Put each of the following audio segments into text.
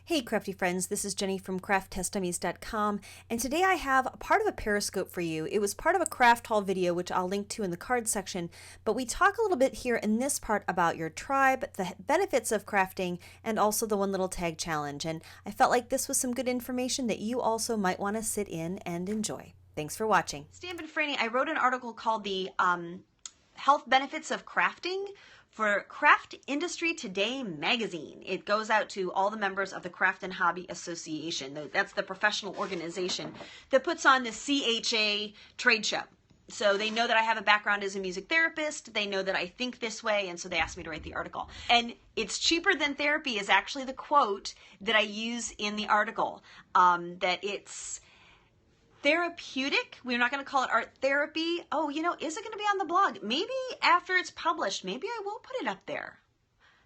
Hey crafty friends, this is Jenny from crafttestdummies.com, and today I have a part of a Periscope for you. It was part of a craft haul video which I'll link to in the card section, but we talk a little bit here in this part about your tribe, the benefits of crafting, and also the one little tag challenge, and I felt like this was some good information that you also might want to sit in and enjoy. Thanks for watching. Stan Franny, I wrote an article called the Health Benefits of Crafting for Craft Industry Today magazine. It goes out to all the members of the Craft and Hobby Association. That's the professional organization that puts on the CHA trade show. So they know that I have a background as a music therapist. They know that I think this way, and so they asked me to write the article. And it's cheaper than therapy is actually the quote that I use in the article, that it's therapeutic. We're not going to call it art therapy. Oh, is it going to be on the blog? Maybe after it's published, maybe I will put it up there.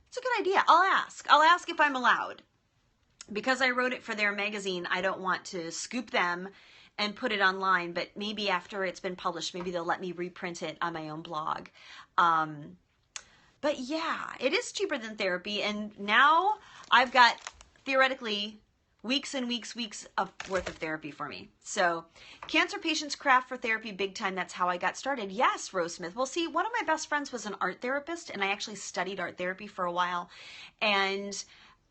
It's a good idea. I'll ask if I'm allowed. Because I wrote it for their magazine, I don't want to scoop them and put it online, but maybe after it's been published, maybe they'll let me reprint it on my own blog. But yeah, it is cheaper than therapy, and now I've got, theoretically, weeks and weeks worth of therapy for me. So, cancer patients craft for therapy big time. That's how I got started. Yes, Rose Smith. Well, see, one of my best friends was an art therapist, and I actually studied art therapy for a while. And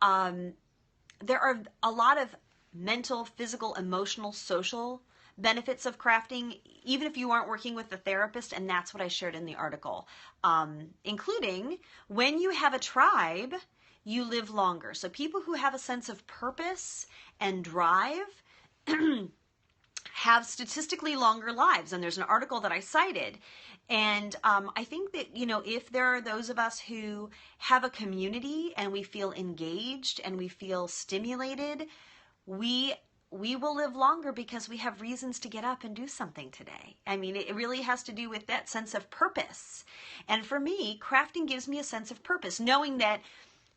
there are a lot of mental, physical, emotional, social benefits of crafting, even if you aren't working with a therapist, and that's what I shared in the article, including when you have a tribe, you live longer. So people who have a sense of purpose and drive have statistically longer lives. And there's an article that I cited. And I think that, if there are those of us who have a community and we feel engaged and we feel stimulated, we will live longer because we have reasons to get up and do something today. I mean, it really has to do with that sense of purpose. And for me, crafting gives me a sense of purpose, knowing that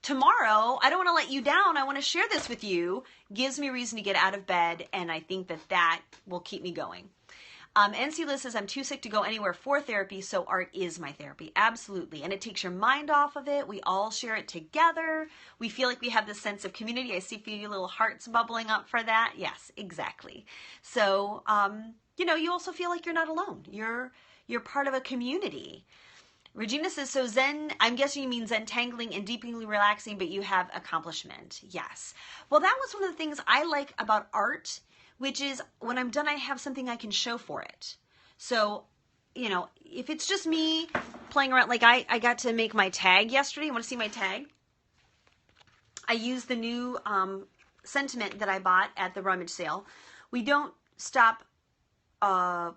tomorrow, I don't want to let you down, I want to share this with you, gives me reason to get out of bed, and I think that will keep me going. NC Liz says, I'm too sick to go anywhere for therapy, so art is my therapy. Absolutely. And it takes your mind off of it. We all share it together. We feel like we have this sense of community. I see a few little hearts bubbling up for that. Yes, exactly. So, you also feel like you're not alone. You're part of a community. Regina says, so Zen, I'm guessing you mean Zen tangling and deeply relaxing, but you have accomplishment. Yes. Well, that was one of the things I like about art, which is when I'm done, I have something I can show for it. So, if it's just me playing around, like I got to make my tag yesterday. You want to see my tag? I used the new sentiment that I bought at the rummage sale. We don't stop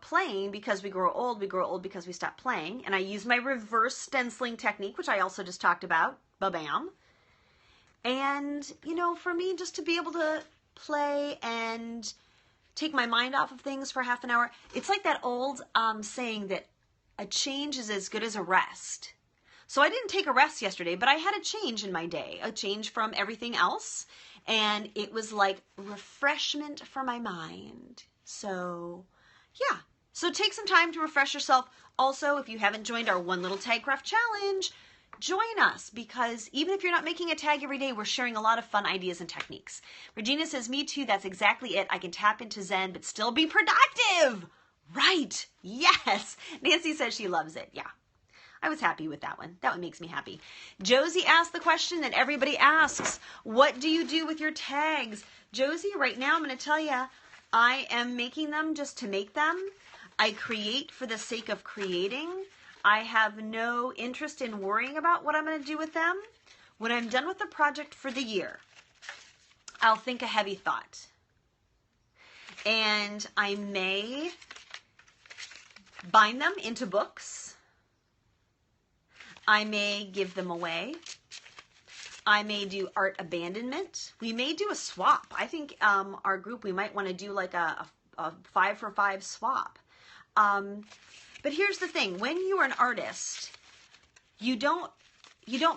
playing because we grow old. We grow old because we stop playing. And I use my reverse stenciling technique, which I also just talked about. Ba-bam. And, for me, just to be able to play and take my mind off of things for half an hour. It's like that old saying that a change is as good as a rest. So I didn't take a rest yesterday, but I had a change in my day, a change from everything else. And it was like refreshment for my mind. So yeah, so take some time to refresh yourself. Also, if you haven't joined our One Little Tag Craft Challenge, join us, because even if you're not making a tag every day, we're sharing a lot of fun ideas and techniques. Regina says, me too, that's exactly it. I can tap into Zen, but still be productive. Right, yes. Nancy says she loves it. Yeah, I was happy with that one. That one makes me happy. Josie asked the question that everybody asks, what do you do with your tags? Josie, right now I'm going to tell you, I am making them just to make them. I create for the sake of creating. I have no interest in worrying about what I'm going to do with them. When I'm done with the project for the year, I'll think a heavy thought. And I may bind them into books. I may give them away. I may do art abandonment. We may do a swap. I think our group, we might want to do like a 5-for-5 swap. But here's the thing. When you are an artist, you don't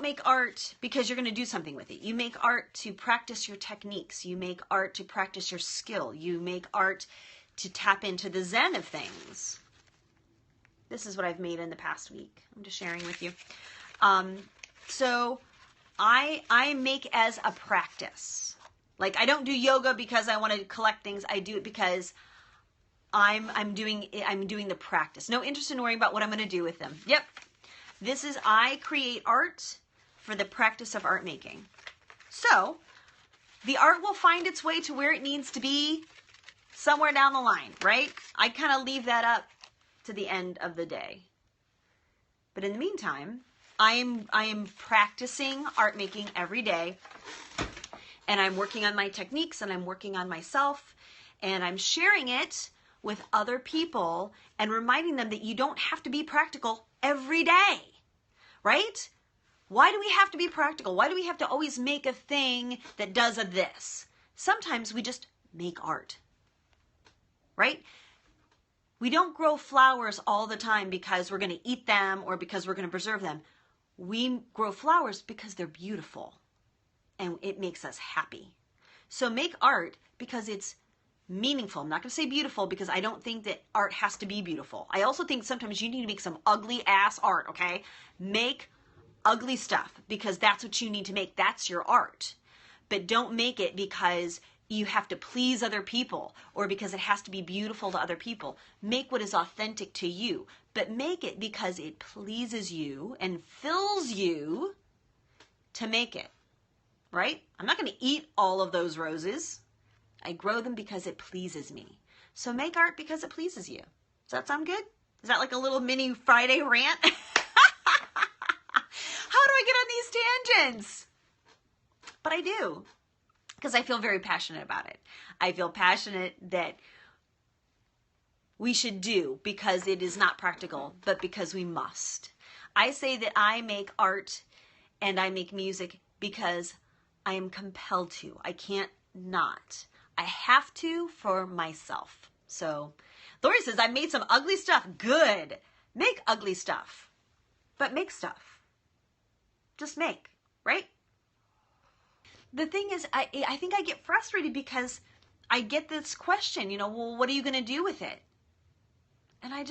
make art because you're going to do something with it. You make art to practice your techniques. You make art to practice your skill. You make art to tap into the Zen of things. This is what I've made in the past week. I'm just sharing with you. So I make as a practice. Like, I don't do yoga because I want to collect things. I do it because I'm doing the practice. No interest in worrying about what I'm going to do with them. Yep. I create art for the practice of art making. So the art will find its way to where it needs to be somewhere down the line, right? I kind of leave that up to the end of the day. But in the meantime, I am practicing art making every day, and I'm working on my techniques, and I'm working on myself, and I'm sharing it with other people and reminding them that you don't have to be practical every day, right? Why do we have to be practical? Why do we have to always make a thing that does a this? Sometimes we just make art, right? We don't grow flowers all the time because we're going to eat them or because we're going to preserve them. We grow flowers because they're beautiful and it makes us happy. So make art because it's meaningful. I'm not going to say beautiful because I don't think that art has to be beautiful. I also think sometimes you need to make some ugly ass art, okay? Make ugly stuff because that's what you need to make. That's your art. But don't make it because you have to please other people or because it has to be beautiful to other people. Make what is authentic to you, but make it because it pleases you and fills you to make it, right? I'm not going to eat all of those roses. I grow them because it pleases me. So make art because it pleases you. Does that sound good? Is that like a little mini Friday rant? How do I get on these tangents? But I do, because I feel very passionate about it. I feel passionate that we should do because it is not practical, but because we must. I say that I make art and I make music because I am compelled to. I can't not. I have to for myself. So Lori says, I made some ugly stuff. Good. Make ugly stuff. But make stuff. Just make, right? The thing is, I think I get frustrated because I get this question, well, what are you going to do with it? And I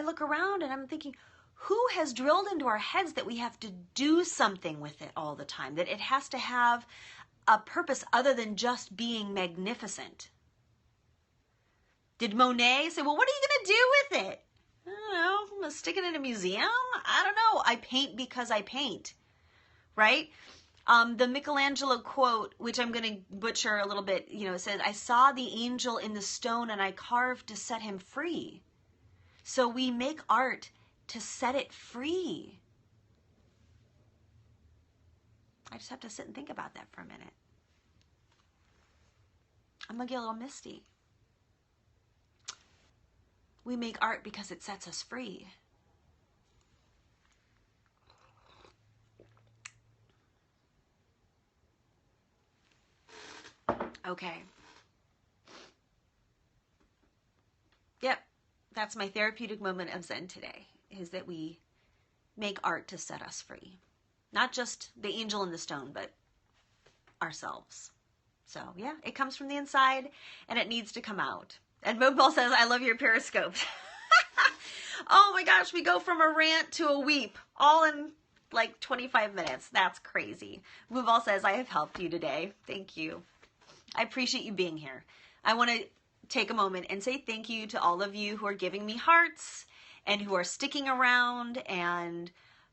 look around and I'm thinking, who has drilled into our heads that we have to do something with it all the time? That it has to have a purpose other than just being magnificent? Did Monet say, well, what are you going to do with it? I don't know. I'm going to stick it in a museum? I don't know. I paint because I paint, right? The Michelangelo quote, which I'm going to butcher a little bit, it says, I saw the angel in the stone and I carved to set him free. So we make art to set it free. I just have to sit and think about that for a minute. I'm going to get a little misty. We make art because it sets us free. Okay. Yep, that's my therapeutic moment of Zen today, is that we make art to set us free. Not just the angel in the stone, but ourselves. So yeah, it comes from the inside and it needs to come out. And Moonball says, I love your Periscope. Oh my gosh, we go from a rant to a weep, all in like 25 minutes. That's crazy. Moonball says, I have helped you today. Thank you. I appreciate you being here. I want to take a moment and say thank you to all of you who are giving me hearts and who are sticking around and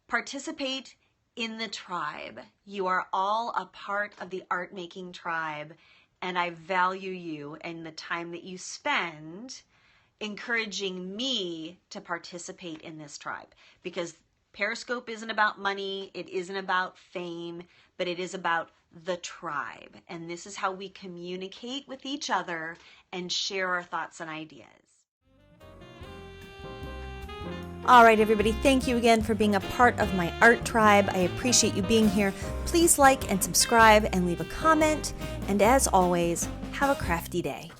participate in the tribe. You are all a part of the art making tribe, and I value you and the time that you spend encouraging me to participate in this tribe, because Periscope isn't about money, it isn't about fame, but it is about the tribe. And this is how we communicate with each other and share our thoughts and ideas. All right, everybody, thank you again for being a part of my art tribe. I appreciate you being here. Please like and subscribe and leave a comment. And as always, have a crafty day.